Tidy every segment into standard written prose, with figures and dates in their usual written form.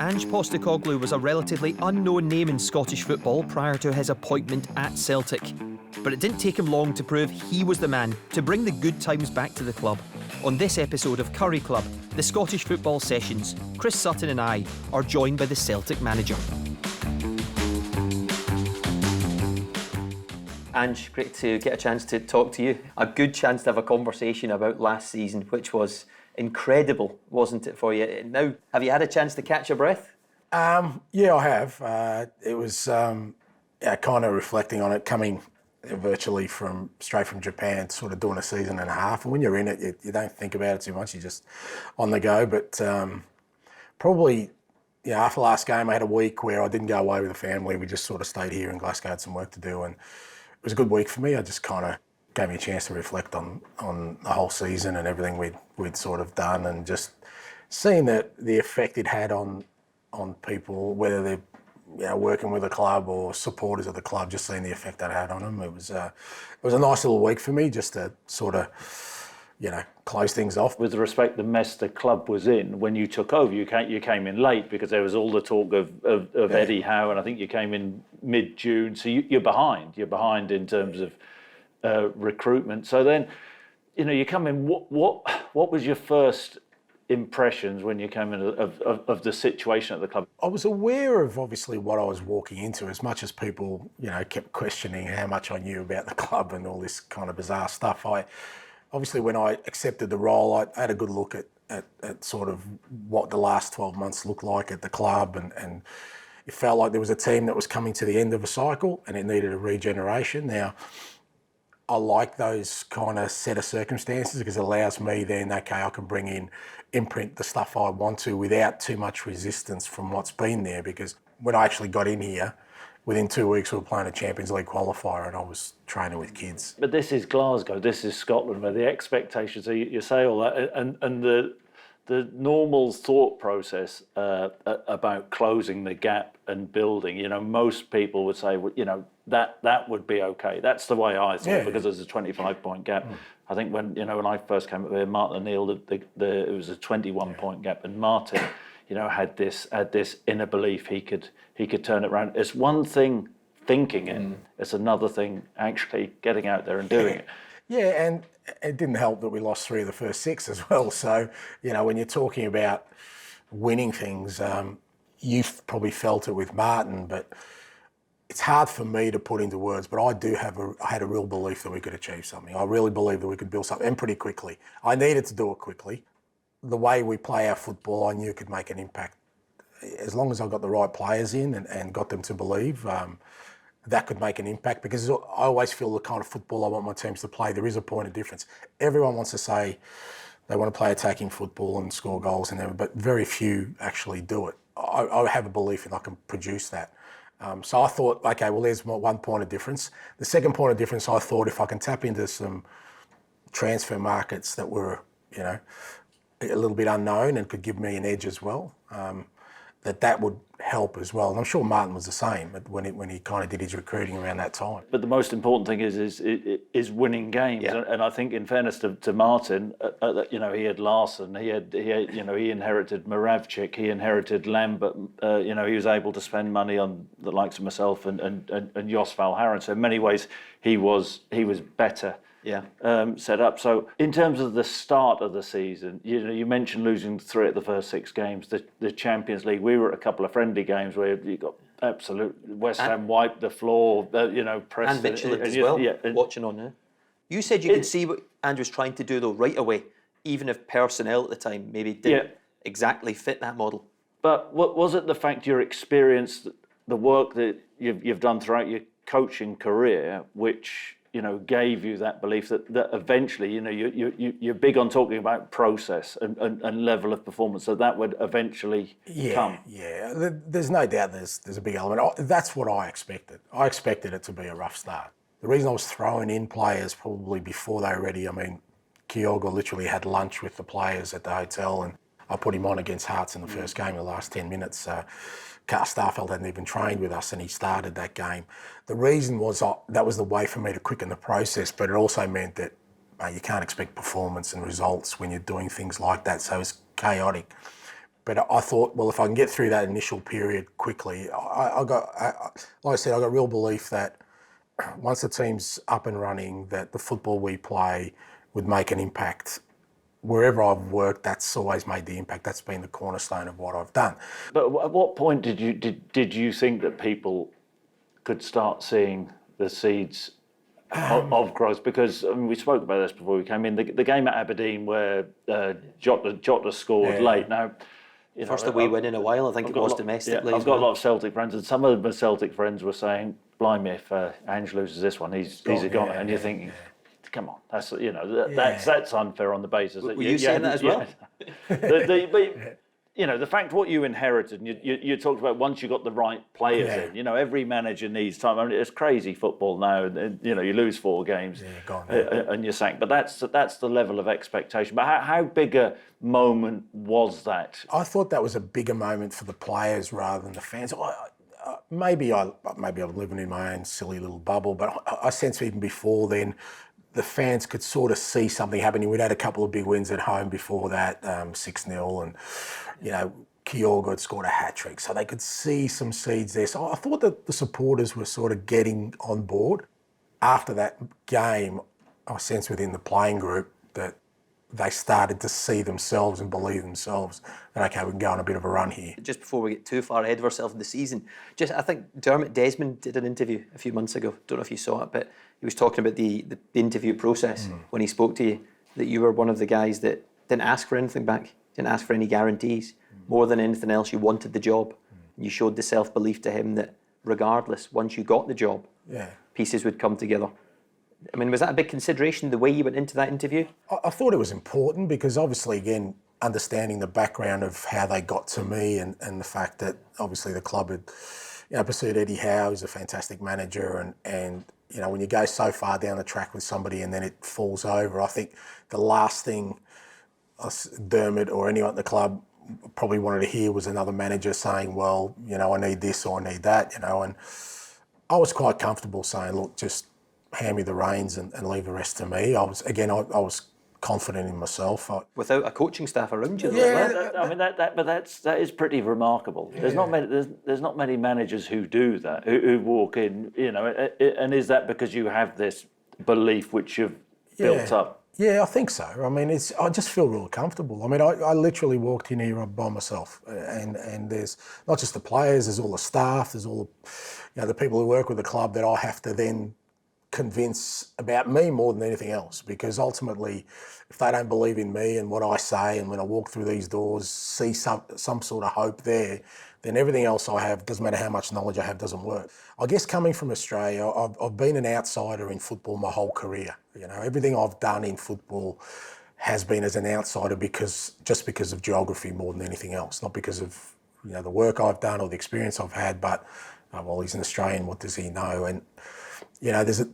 Ange Postecoglu was a relatively unknown name in Scottish football prior to his appointment at Celtic. But it didn't take him long to prove he was the man to bring the good times back to the club. On this episode of Currie Club, the Scottish Football Sessions, Chris Sutton and I are joined by the Celtic manager. Ange, great to get a chance to talk to you. A good chance to have a conversation about last season, which was incredible, wasn't it, for you? Now, have you had a chance to catch your breath? Yeah, I have. It was kind of reflecting on it, coming virtually straight from Japan, sort of doing a season and a half. And when you're in it, you don't think about it too much. You're just on the go. But probably, after last game, I had a week where I didn't go away with the family. We just sort of stayed here in Glasgow, had some work to do, and it was a good week for me. I just kind of gave me a chance to reflect on the whole season and everything we'd sort of done, and just seeing that the effect it had on people, whether they're working with the club or supporters of the club, just seeing the effect that had on them. It was a nice little week for me, just to sort of close things off. With respect, the mess the club was in when you took over, you came in late because there was all the talk of Eddie Howe, and I think you came in mid-June, so you're behind. You're behind in terms of recruitment. So then, you come in. What was your first impressions when you came in of the situation at the club? I was aware of obviously what I was walking into, as much as people kept questioning how much I knew about the club and all this kind of bizarre stuff. Obviously, when I accepted the role, I had a good look at sort of what the last 12 months looked like at the club, and it felt like there was a team that was coming to the end of a cycle and it needed a regeneration. Now, I like those kind of set of circumstances because it allows me then, I can bring in, imprint the stuff I want to without too much resistance from what's been there. Because when I actually got in here, within 2 weeks we were playing a Champions League qualifier and I was training with kids. But this is Glasgow, this is Scotland, where the expectations, so you say all that, and the normal thought process about closing the gap and building, most people would say, that would be okay. That's the way I thought, because there's a 25-point gap. I think when I first came up here, Martin O'Neill, it was a 21-point gap, and Martin, had this inner belief he could turn it around. It's one thing thinking it, it's another thing actually getting out there and doing it. Yeah, and it didn't help that we lost 3 of the first 6 as well. So, when you're talking about winning things, you've probably felt it with Martin, but it's hard for me to put into words, but I had a real belief that we could achieve something. I really believed that we could build something, and pretty quickly. I needed to do it quickly. The way we play our football, I knew could make an impact. As long as I got the right players in and got them to believe, that could make an impact, because I always feel the kind of football I want my teams to play, there is a point of difference. Everyone wants to say they want to play attacking football and score goals and everything, but very few actually do it. I have a belief in I can produce that. So I thought, okay, well, there's one point of difference. The second point of difference, I thought if I can tap into some transfer markets that were, a little bit unknown and could give me an edge as well, that would help as well. And I'm sure Martin was the same when he kind of did his recruiting around that time. But the most important thing is winning games. Yeah. And I think, in fairness to Martin, he had Larson, he inherited Moravcik, he inherited Lambert. He was able to spend money on the likes of myself and Jos Valhaeren. So in many ways, he was better. Set up. So in terms of the start of the season, you mentioned losing 3 of the first 6 games. The Champions League, we were at a couple of friendly games where you got absolute West Ham wiped the floor. Preston, and Midtjylland as well. Watching on now. You said you could see what Andrew was trying to do though right away, even if personnel at the time maybe didn't exactly fit that model. But what was it? The fact your experience, the work that you've done throughout your coaching career, which gave you that belief that eventually, you're big on talking about process and level of performance, so that would eventually come. Yeah, there's no doubt there's a big element. That's what I expected. I expected it to be a rough start. The reason I was throwing in players probably before they were ready, Kyogo literally had lunch with the players at the hotel, and I put him on against Hearts in the first game in the last 10 minutes. Carl Starfelt hadn't even trained with us and he started that game. The reason was that was the way for me to quicken the process, but it also meant that you can't expect performance and results when you're doing things like that, so it's chaotic. But I thought, well, if I can get through that initial period quickly, like I said, I got real belief that once the team's up and running, that the football we play would make an impact. Wherever I've worked, that's always made the impact. That's been the cornerstone of what I've done. But at what point did you think that people could start seeing the seeds of growth? Because we spoke about this before we came in. The game at Aberdeen where Jota scored late. Now, First away win in a while, I think it was domestically. I've got a lot of Celtic friends, and some of my Celtic friends were saying, "Blimey, if Ange loses this one, he's a goner." And you're thinking, "Come on, that's that's unfair on the basis that were you saying that as well?" The fact what you inherited, and you talked about once you got the right players in. Every manager needs time. I mean, it's crazy football now. And, you lose 4 games and you're sacked. But that's the level of expectation. But how big a moment was that? I thought that was a bigger moment for the players rather than the fans. Maybe I'm living in my own silly little bubble, but I sense even before then, the fans could sort of see something happening. We'd had a couple of big wins at home before that, 6-0, and Kyogo had scored a hat-trick, so they could see some seeds there. So I thought that the supporters were sort of getting on board. After that game, I sensed within the playing group that they started to see themselves and believe themselves that, okay, we can go on a bit of a run here. Just before we get too far ahead of ourselves in the season, I think Dermot Desmond did an interview a few months ago. Don't know if you saw it, but he was talking about the interview process when he spoke to you, that you were one of the guys that didn't ask for anything back, didn't ask for any guarantees. More than anything else, you wanted the job. And you showed the self-belief to him that regardless, once you got the job, pieces would come together. I mean, was that a big consideration, the way you went into that interview? I thought it was important because obviously, again, understanding the background of how they got to me and the fact that obviously the club had pursued Eddie Howe, who's a fantastic manager, and when you go so far down the track with somebody and then it falls over, I think the last thing Dermot or anyone at the club probably wanted to hear was another manager saying, well, I need this or I need that, and I was quite comfortable saying, look, just hand me the reins and leave the rest to me. I was confident in myself. Without a coaching staff around you, that is pretty remarkable. Yeah. There's not many managers who do that, who walk in, and is that because you have this belief which you've built up? Yeah, I think so. I mean, I just feel really comfortable. I mean, I literally walked in here by myself, and there's not just the players, there's all the staff, there's all the people who work with the club that I have to then convince about me more than anything else, because ultimately if they don't believe in me and what I say, and when I walk through these doors see some sort of hope there, then everything else I have, doesn't matter how much knowledge I have, doesn't work. I guess coming from Australia, I've been an outsider in football my whole career. Everything I've done in football has been as an outsider just because of geography more than anything else, not because of the work I've done or the experience I've had, but well, he's an Australian, what does he know? And there's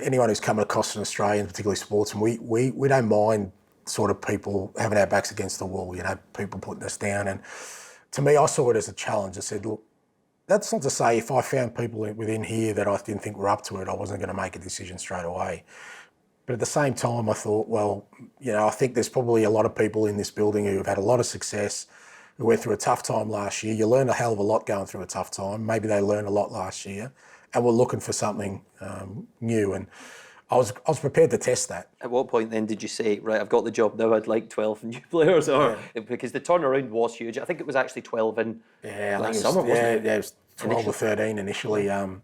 anyone who's come across an Australian, particularly sportsmen, we don't mind sort of people having our backs against the wall, people putting us down. And to me, I saw it as a challenge. I said, look, that's not to say if I found people within here that I didn't think were up to it, I wasn't going to make a decision straight away. But at the same time, I thought, well, I think there's probably a lot of people in this building who have had a lot of success, who went through a tough time last year. You learn a hell of a lot going through a tough time. Maybe they learned a lot last year, and we're looking for something new. And I was prepared to test that. At what point then did you say, right, I've got the job now, I'd like 12 new players? Or because the turnaround was huge. I think it was actually 12 in last summer, wasn't it? Yeah, it was 12 or 13 initially. And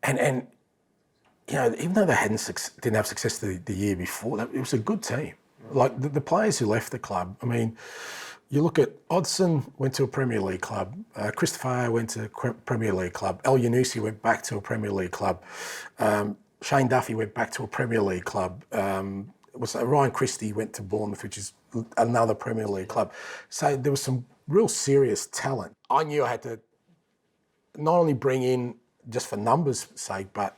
even though they didn't have success the year before, it was a good team. Like the players who left the club, I mean, you look at Odson went to a Premier League club, Christopher went to a Premier League club, El Yunusi went back to a Premier League club, Shane Duffy went back to a Premier League club, Ryan Christie went to Bournemouth, which is another Premier League club. So there was some real serious talent. I knew I had to not only bring in just for numbers' sake, but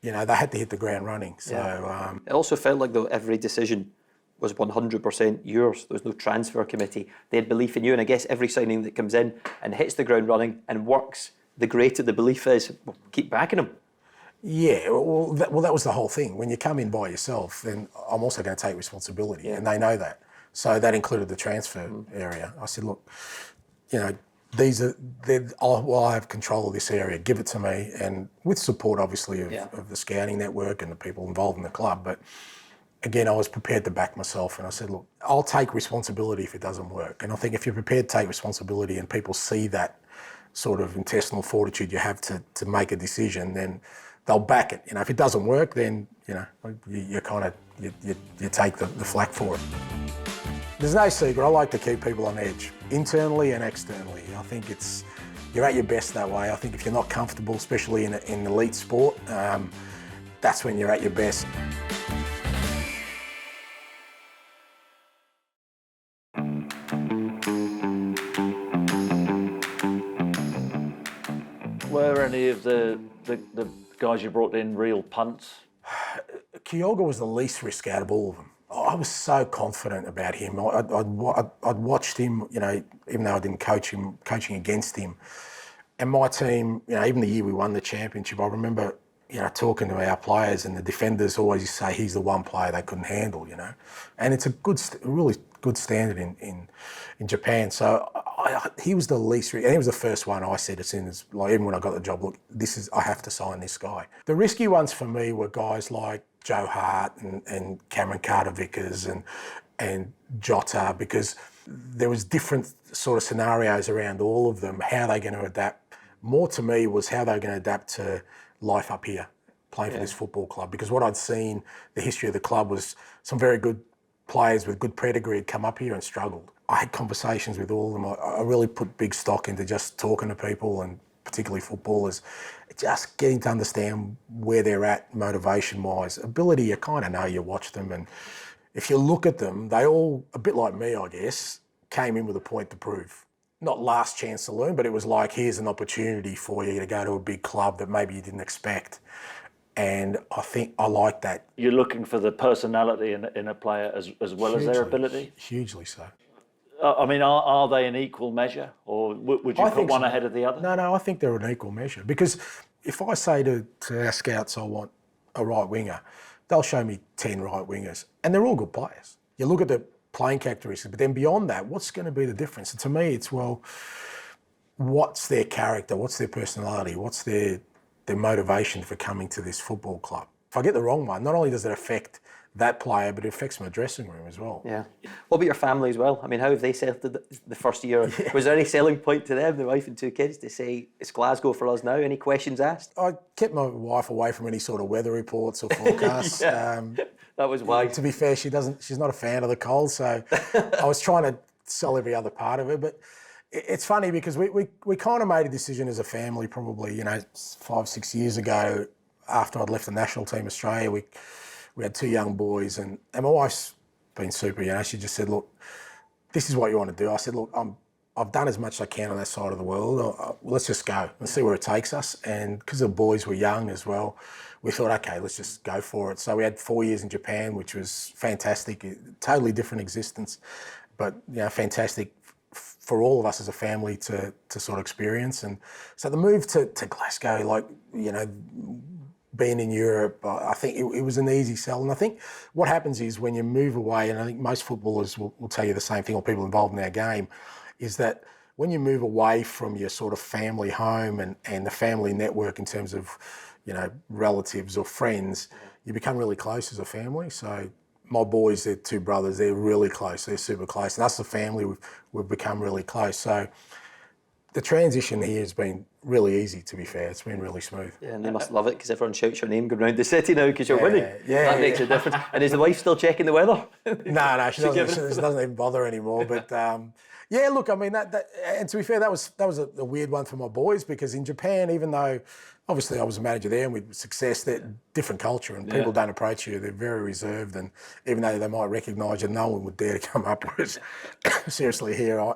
they had to hit the ground running. So it also felt like though every decision was 100% yours. There was no transfer committee. They had belief in you, and I guess every signing that comes in and hits the ground running and works, the greater the belief is, well, keep backing them. Yeah, that was the whole thing. When you come in by yourself, then I'm also going to take responsibility, and they know that. So that included the transfer area. I said, look, you know, I have control of this area, give it to me, and with support obviously of the scouting network and the people involved in the club. But again, I was prepared to back myself, and I said, look, I'll take responsibility if it doesn't work. And I think if you're prepared to take responsibility and people see that sort of intestinal fortitude you have to make a decision, then they'll back it. You know, if it doesn't work, then, you know, you take the flak for it. There's no secret. I like to keep people on edge, internally and externally. I think you're at your best that way. I think if you're not comfortable, especially in elite sport, that's when you're at your best. Were any of the guys you brought in real punts? Kyogo was the least risk out of all of them. I was so confident about him. I'd watched him, you know, even though I didn't coach him, coaching against him. And my team, you know, even the year we won the championship, I remember, you know, talking to our players, and the defenders always used to say he's the one player they couldn't handle, you know. And it's a really good standard in Japan. So he was the least, and he was the first one I said as soon as, like, even when I got the job, look, I have to sign this guy. The risky ones for me were guys like Joe Hart and Cameron Carter-Vickers and Jota, because there was different sort of scenarios around all of them, how they're going to adapt. More to me was how they're going to adapt to life up here, playing for this football club. Because what I'd seen, the history of the club, was some very good players with good pedigree had come up here and struggled. I had conversations with all of them. I really put big stock into just talking to people, and particularly footballers, just getting to understand where they're at motivation-wise. Ability, you kind of know, you watch them, and if you look at them, they all, a bit like me, I guess, came in with a point to prove. Not last chance saloon, but it was like, here's an opportunity for you to go to a big club that maybe you didn't expect. And I think I like that. You're looking for the personality in a player as well as their ability? Hugely so. I mean, are they an equal measure, or would you put one ahead of the other? No, I think they're an equal measure. Because if I say to our scouts I want a right winger, they'll show me 10 right wingers, and they're all good players. You look at the playing characteristics, but then beyond that, what's going to be the difference? And to me, it's, well, what's their character? What's their personality? What's their motivation for coming to this football club? If I get the wrong one, not only does it affect that player, but it affects my dressing room as well. Yeah. What about your family as well? I mean, how have they settled the first year? Yeah. Was there any selling point to them, the wife and 2 kids, to say, it's Glasgow for us now? Any questions asked? I kept my wife away from any sort of weather reports or forecasts. That was wise. To be fair, she's not a fan of the cold, so I was trying to sell every other part of it. But it's funny because we kind of made a decision as a family probably, you know, 5-6 years ago, after I'd left the national team Australia. We had 2 young boys, and my wife's been super, you know. She just said, look, this is what you want to do. I said, look, I've done as much as I can on that side of the world. Let's just go and see where it takes us. And because the boys were young as well, we thought, okay, let's just go for it. So we had 4 years in Japan, which was fantastic, totally different existence, but, you know, fantastic for all of us as a family to sort of experience. And so the move to Glasgow, like, you know, being in Europe, I think it was an easy sell. And I think what happens is when you move away, and I think most footballers will tell you the same thing, or people involved in our game, is that when you move away from your sort of family home and the family network in terms of, you know, relatives or friends, you become really close as a family. So my boys, they're 2 brothers, they're really close, they're super close. And us as a family, we've become really close. So the transition here has been really easy, to be fair. It's been really smooth. Yeah, and they must love it because everyone shouts your name going around the city now because you're winning. Yeah, that makes a difference. And is the wife still checking the weather? No, she doesn't even bother anymore. But yeah, look, I mean, that and to be fair, that was a weird one for my boys, because in Japan, even though obviously I was a manager there and with success, they're different culture, and people don't approach you. They're very reserved, and even though they might recognise you, no one would dare to come up. Whereas seriously here,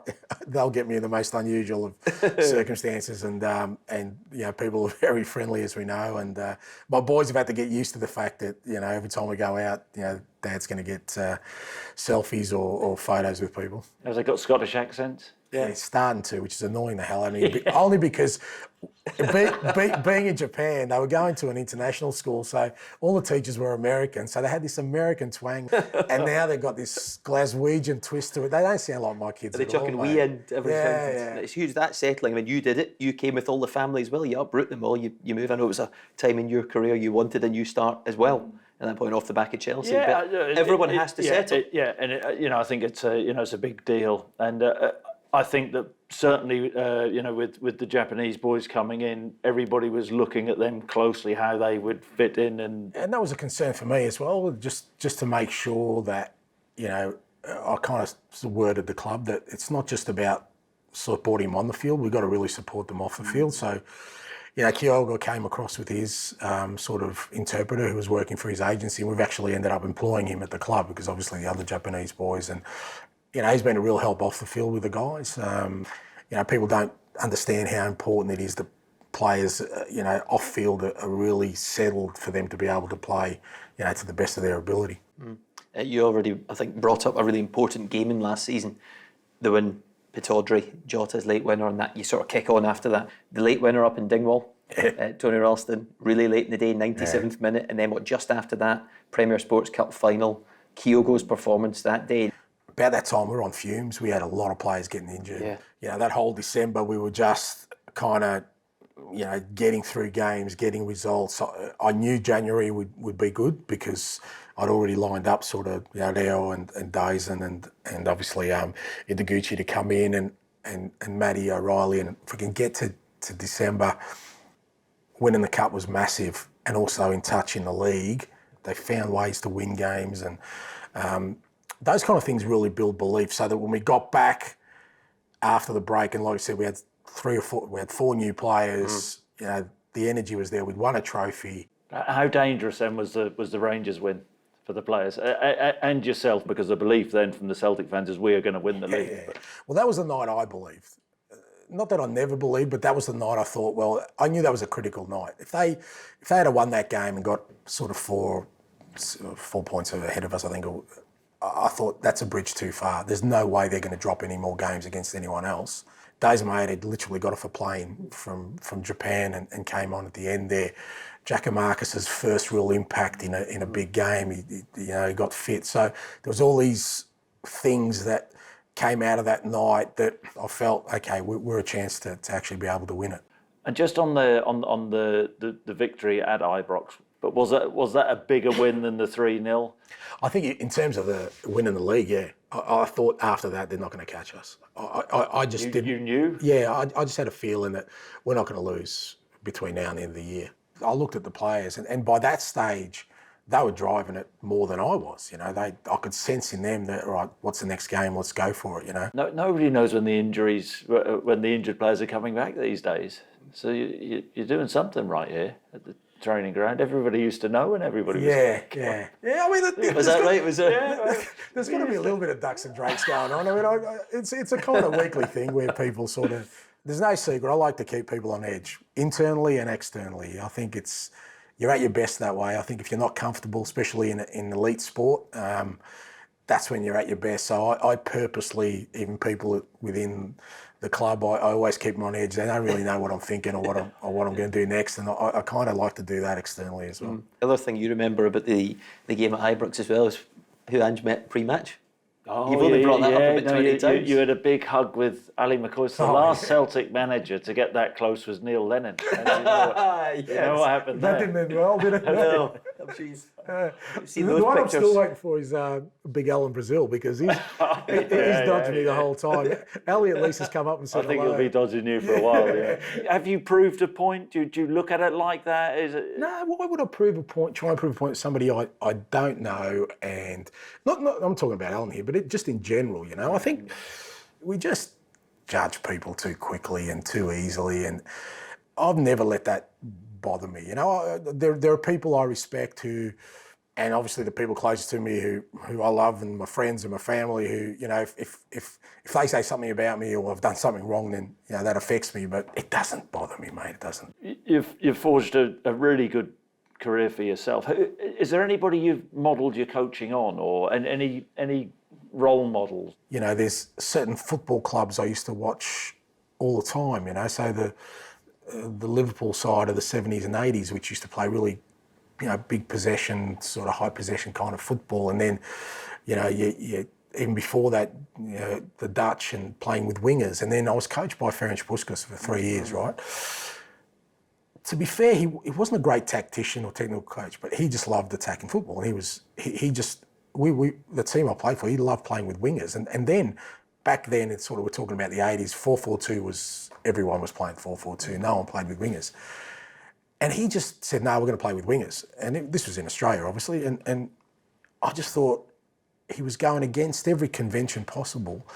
they'll get me in the most unusual of circumstances, and you know, people are very friendly, as we know. And my boys have had to get used to the fact that, you know, every time we go out, you know, Dad's going to get selfies or photos with people. Have they got Scottish accents? Yeah, he's starting to, which is annoying the hell out of me. Only because being in Japan, they were going to an international school, so all the teachers were American, so they had this American twang, and now they've got this Glaswegian twist to it. They don't sound like my kids They're at all, chucking mate. wee in every sentence. Yeah. It's huge, that settling. I mean, you did it. You came with all the family as well. You uproot them all. You move. I know it was a time in your career you wanted a new start as well. At that point, off the back of Chelsea. Yeah, but everyone has to settle. And I think it's a big deal, and I think that certainly with the Japanese boys coming in, everybody was looking at them closely, how they would fit in, and that was a concern for me as well, just to make sure that I kind of worded the club that it's not just about supporting them on the field. We've got to really support them off the field. So. Kyogo came across with his sort of interpreter who was working for his agency, and we've actually ended up employing him at the club because obviously the other Japanese boys, and he's been a real help off the field with the guys. People don't understand how important it is that players, off field are really settled for them to be able to play, to the best of their ability. You already, I think, brought up a really important game in last season, the win. Pittodrie, Jota's late winner, and that you sort of kick on after that. The late winner up in Dingwall, Tony Ralston, really late in the day, 97th minute, and then just after that, Premier Sports Cup final, Kyogo's performance that day. About that time, we were on fumes. We had a lot of players getting injured. Yeah. That whole December, we were just kind of, getting through games, getting results. I knew January would be good because I'd already lined up sort of Darrell and Dyson and obviously Ideguchi to come in and Matty O'Reilly, and if we can get to December, winning the cup was massive, and also in touch in the league. They found ways to win games, and those kind of things really build belief, so that when we got back after the break, and like I said, we had 4 new players, the energy was there. We'd won a trophy. How dangerous then was the Rangers win for the players and yourself, because the belief then from the Celtic fans is we are going to win the league. Yeah. Well, that was the night I believed. Not that I never believed, but that was the night I thought, well, I knew that was a critical night. If they had won that game and got sort of 4 points ahead of us, I thought that's a bridge too far. There's no way they're going to drop any more games against anyone else. Days Mate had literally got off a plane from Japan and came on at the end there. Giacomarcus's first real impact in a big game. He got fit. So there was all these things that came out of that night that I felt, okay, we're a chance to actually be able to win it. And just on the victory at Ibrox, but was that a bigger win than the 3-0? I think in terms of the winning the league, yeah. I thought after that they're not going to catch us. I just didn't. You knew? Yeah, I just had a feeling that we're not going to lose between now and the end of the year. I looked at the players, and by that stage, they were driving it more than I was. I could sense in them that, right, what's the next game? Let's go for it. No, nobody knows when the injured players are coming back these days. So you're doing something right here at the training ground. Everybody used to know, and everybody was yeah. I mean, was that right? There's got to be a little bit of ducks and drakes going on. I mean, it's a kind of weekly thing where people sort of. There's no secret. I like to keep people on edge, internally and externally. I think you're at your best that way. I think if you're not comfortable, especially in elite sport, that's when you're at your best. So I purposely, even people within the club, I always keep them on edge. They don't really know what I'm thinking or what I'm going to do next, and I kind of like to do that externally as well. The other thing you remember about the game at Ibrox as well is who Ange met pre-match. Oh, You've only brought that up about 20 times. You had a big hug with Ali McCoy. The last Celtic manager to get that close was Neil Lennon. You know what happened that there? didn't end well, did it? No. You've seen those the one pictures. I'm still waiting for is Big Al in Brazil, because he's dodging me the whole time. Ali at least has come up and said I think hello. he'll be dodging you for a while. Yeah. Have you proved a point? Do you look at it like that? Is it? No, why would I prove a point? Try and prove a point to somebody I don't know, and not I'm talking about Alan here, but just in general, I think we just judge people too quickly and too easily, and I've never let that bother me. There are people I respect who, and obviously the people closest to me who I love, and my friends and my family who, if they say something about me or I've done something wrong, then that affects me. But it doesn't bother me, mate. It doesn't. You've forged a really good career for yourself. Is there anybody you've modelled your coaching on, or any role models? You know, there's certain football clubs I used to watch all the time, you know, so the Liverpool side of the 70s and 80s, which used to play really, you know, big possession, sort of high possession kind of football. And then, you know, you even before that, you know, the Dutch and playing with wingers. And then I was coached by Ange Postecoglu for 3 years, right? To be fair, he wasn't a great tactician or technical coach, but he just loved attacking football. And the team I played for, he loved playing with wingers. And then back then, it's sort of, we're talking about the 80s, 4-4-2 was, everyone was playing 4-4-2. No one played with wingers. And he just said, no, we're going to play with wingers. And this was in Australia, obviously. And I just thought he was going against every convention possible.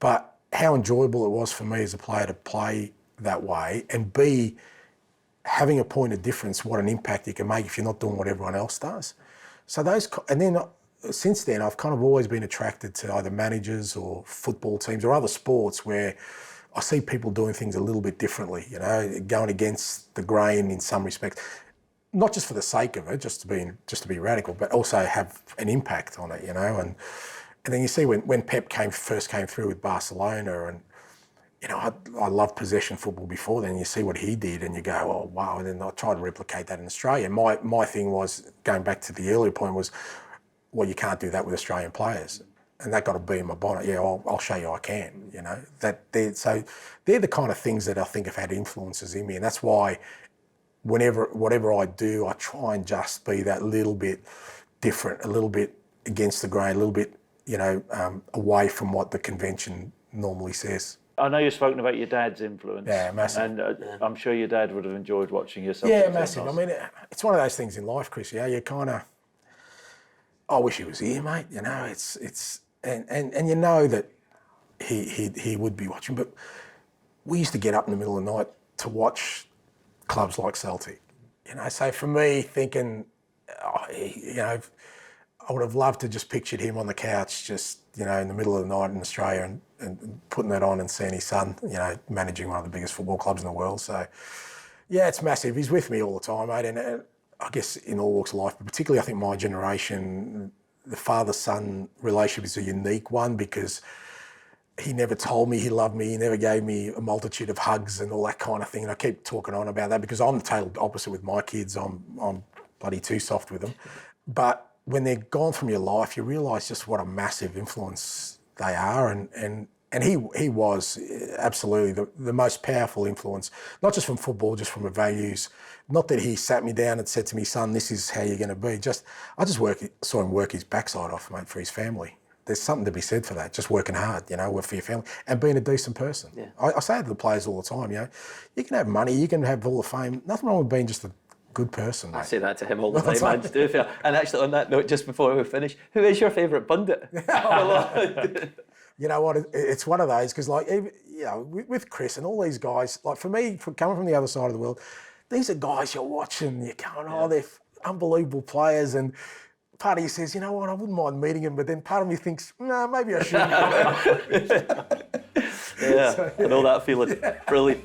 But how enjoyable it was for me as a player to play that way, and B, having a point of difference, what an impact you can make if you're not doing what everyone else does. So since then, I've kind of always been attracted to either managers or football teams or other sports where I see people doing things a little bit differently, you know, going against the grain in some respects, not just for the sake of it, just to be radical, but also have an impact on it, you know. And then you see when Pep first came through with Barcelona, and you know, I loved possession football before then. You see what he did and you go, oh, wow. And then I tried to replicate that in Australia. My thing was, going back to the earlier point, was, well, you can't do that with Australian players. And that got to be in my bonnet. Yeah, I'll show you I can, you know. So they're the kind of things that I think have had influences in me. And that's why whatever I do, I try and just be that little bit different, a little bit against the grain, a little bit, you know, away from what the convention normally says. I know you've spoken about your dad's influence. Yeah, massive. And I'm sure your dad would have enjoyed watching your Celtic. Yeah, massive. I mean, it's one of those things in life, Chris. Yeah, you kind of, I wish he was here, mate. You know, and you know that he would be watching. But we used to get up in the middle of the night to watch clubs like Celtic. You know, so for me, thinking, you know, I would have loved to just pictured him on the couch, just, you know, in the middle of the night in Australia and putting that on and seeing his son, you know, managing one of the biggest football clubs in the world. So, yeah, it's massive. He's with me all the time, mate. And I guess in all walks of life, but particularly I think my generation, the father-son relationship is a unique one because he never told me he loved me. He never gave me a multitude of hugs and all that kind of thing. And I keep talking on about that because I'm the total opposite with my kids. I'm bloody too soft with them. But when they're gone from your life, you realise just what a massive influence they are. And he was absolutely the most powerful influence, not just from football, just from a values. Not that he sat me down and said to me, son, this is how you're going to be. I just saw him work his backside off, mate, for his family. There's something to be said for that, just working hard, you know, work for your family and being a decent person. Yeah. I say to the players all the time, you know, you can have money, you can have all the fame, nothing wrong with being just a good person, mate. I say that to him all the time, Ange, do feel. And actually, on that note, just before we finish, who is your favourite pundit? You know what? It's one of those because, like, even, you know, with Chris and all these guys, like for me, coming from the other side of the world, these are guys you're watching. You're going, oh, they're unbelievable players, and part of you says, you know what, I wouldn't mind meeting him, but then part of me thinks, no, maybe I shouldn't. I know that feeling. Yeah. Brilliant.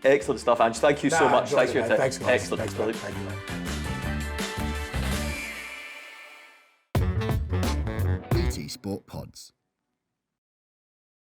Excellent stuff, Ange. Thank you so much. Thanks for your time. Thanks, guys. Excellent. Thanks, brilliant. Thank you, mate. BT Sport Pods.